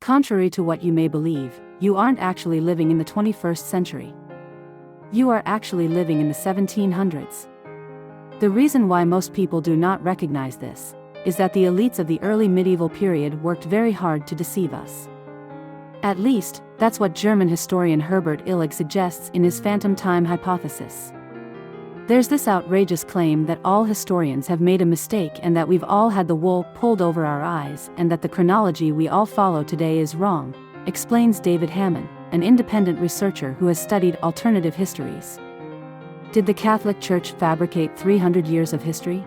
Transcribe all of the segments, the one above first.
Contrary to what you may believe, you aren't actually living in the 21st century. You are actually living in the 1700s. The reason why most people do not recognize this is that the elites of the early medieval period worked very hard to deceive us. At least, that's what German historian Herbert Illig suggests in his phantom time hypothesis. There's this outrageous claim that all historians have made a mistake and that we've all had the wool pulled over our eyes and that the chronology we all follow today is wrong, explains David Hammond, an independent researcher who has studied alternative histories. Did the Catholic Church fabricate 300 years of history?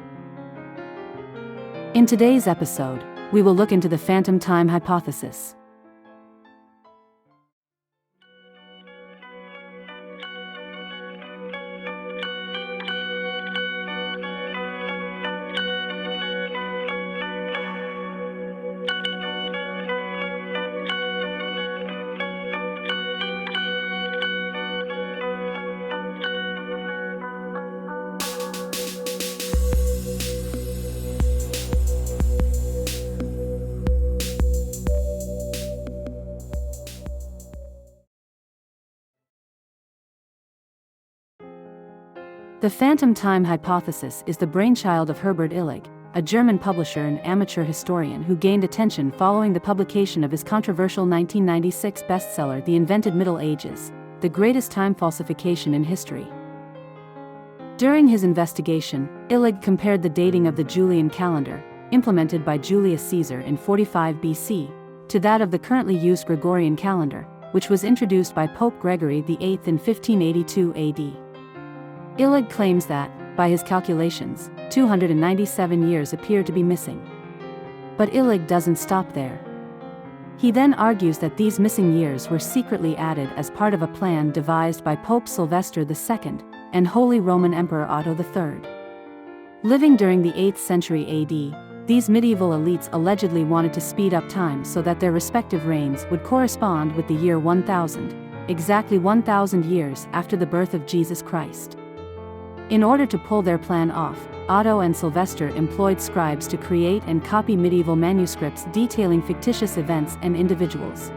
In today's episode, we will look into the phantom time hypothesis. The phantom time hypothesis is the brainchild of Herbert Illig, a German publisher and amateur historian who gained attention following the publication of his controversial 1996 bestseller The Invented Middle Ages, the greatest time falsification in history. During his investigation, Illig compared the dating of the Julian calendar, implemented by Julius Caesar in 45 BC, to that of the currently used Gregorian calendar, which was introduced by Pope Gregory VIII in 1582 AD. Illig claims that, by his calculations, 297 years appear to be missing. But Illig doesn't stop there. He then argues that these missing years were secretly added as part of a plan devised by Pope Sylvester II and Holy Roman Emperor Otto III. Living during the 8th century AD, these medieval elites allegedly wanted to speed up time so that their respective reigns would correspond with the year 1000, exactly 1000 years after the birth of Jesus Christ. In order to pull their plan off, Otto and Sylvester employed scribes to create and copy medieval manuscripts detailing fictitious events and individuals.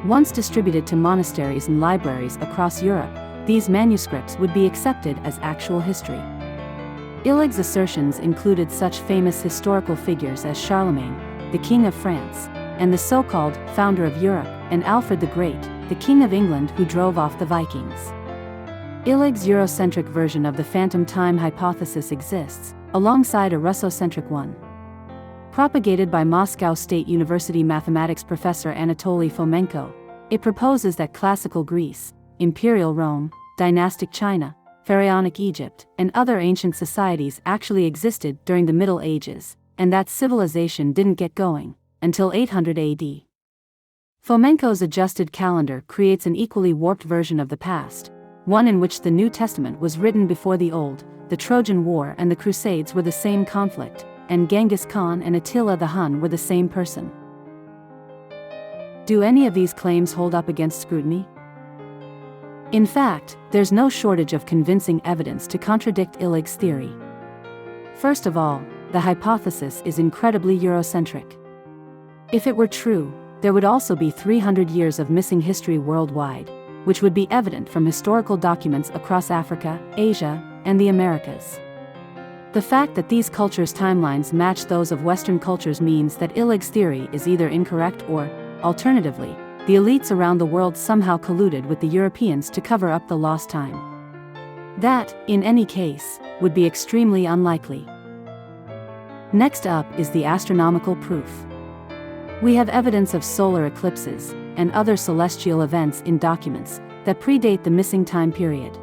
Once distributed to monasteries and libraries across Europe, these manuscripts would be accepted as actual history. Illig's assertions included such famous historical figures as Charlemagne, the King of France, and the so-called founder of Europe, and Alfred the Great, the King of England who drove off the Vikings. Illig's Eurocentric version of the phantom time hypothesis exists, alongside a Russocentric one. Propagated by Moscow State University mathematics professor Anatoly Fomenko, it proposes that classical Greece, Imperial Rome, dynastic China, Pharaonic Egypt, and other ancient societies actually existed during the Middle Ages, and that civilization didn't get going until 800 AD. Fomenko's adjusted calendar creates an equally warped version of the past, one in which the New Testament was written before the Old. The Trojan War and the Crusades were the same conflict, and Genghis Khan and Attila the Hun were the same person. Do any of these claims hold up against scrutiny? In fact, there's no shortage of convincing evidence to contradict Illig's theory. First of all, the hypothesis is incredibly Eurocentric. If it were true, there would also be 300 years of missing history worldwide, which would be evident from historical documents across Africa, Asia, and the Americas. The fact that these cultures' timelines match those of Western cultures means that Illig's theory is either incorrect or, alternatively, the elites around the world somehow colluded with the Europeans to cover up the lost time. That, in any case, would be extremely unlikely. Next up is the astronomical proof. We have evidence of solar eclipses and other celestial events in documents that predate the missing time period.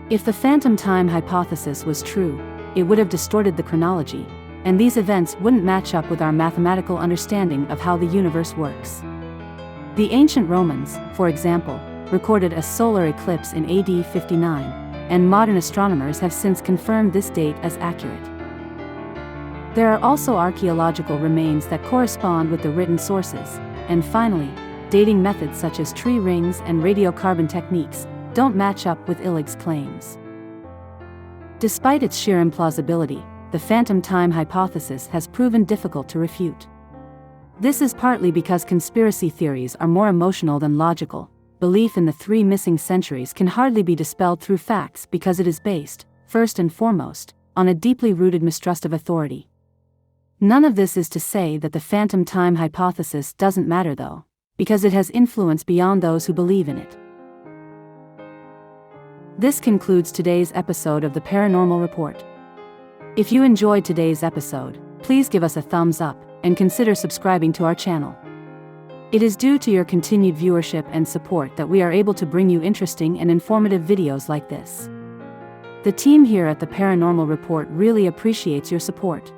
If the phantom time hypothesis was true, it would have distorted the chronology, and these events wouldn't match up with our mathematical understanding of how the universe works. The ancient Romans, for example, recorded a solar eclipse in AD 59, and modern astronomers have since confirmed this date as accurate. There are also archaeological remains that correspond with the written sources, and finally, dating methods such as tree rings and radiocarbon techniques don't match up with Illig's claims. Despite its sheer implausibility, the phantom time hypothesis has proven difficult to refute. This is partly because conspiracy theories are more emotional than logical. Belief in the 3 missing centuries can hardly be dispelled through facts because it is based, first and foremost, on a deeply rooted mistrust of authority. None of this is to say that the phantom time hypothesis doesn't matter though, because it has influence beyond those who believe in it. This concludes today's episode of the Paranormal Report. If you enjoyed today's episode, please give us a thumbs up and consider subscribing to our channel. It is due to your continued viewership and support that we are able to bring you interesting and informative videos like this. The team here at the Paranormal Report really appreciates your support.